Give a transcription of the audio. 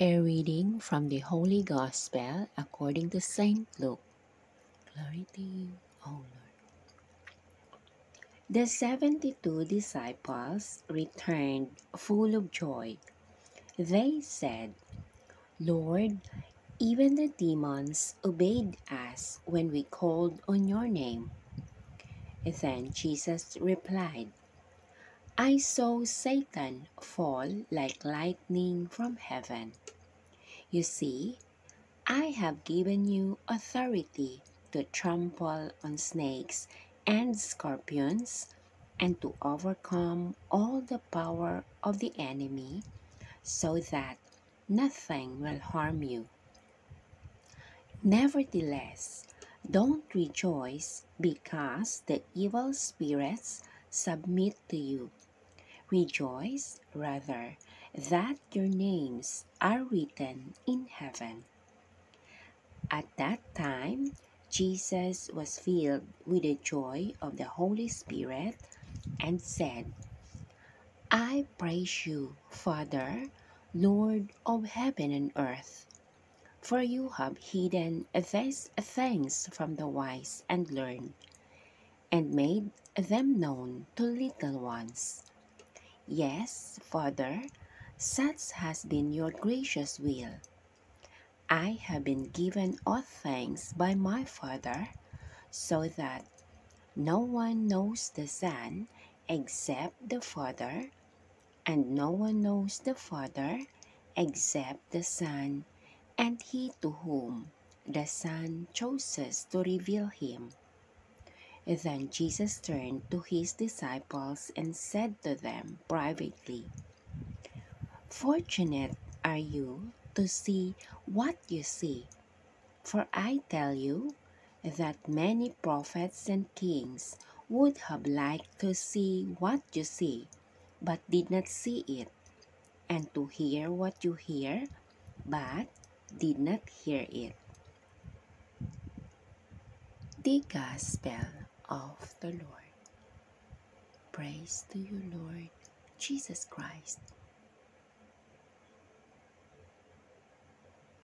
A reading from the Holy Gospel according to Saint Luke. Glory to you, O Lord. The 72 disciples returned full of joy. They said, "Lord, even the demons obeyed us when we called on your name." Then Jesus replied, "I saw Satan fall like lightning from heaven. You see, I have given you authority to trample on snakes and scorpions and to overcome all the power of the enemy, so that nothing will harm you. Nevertheless, don't rejoice because the evil spirits submit to you. Rejoice rather that your names are written in heaven." At that time, Jesus was filled with the joy of the Holy Spirit and said, "I praise you, Father, Lord of heaven and earth, for you have hidden these things from the wise and learned, and made them known to little ones. Yes, Father, such has been your gracious will. I have been given all things by my Father, so that no one knows the Son except the Father, and no one knows the Father except the Son, and he to whom the Son chooses to reveal him." Then Jesus turned to his disciples and said to them privately, "Fortunate are you to see what you see. For I tell you that many prophets and kings would have liked to see what you see, but did not see it, and to hear what you hear, but did not hear it." The Gospel of the Lord. Praise to you, Lord Jesus Christ.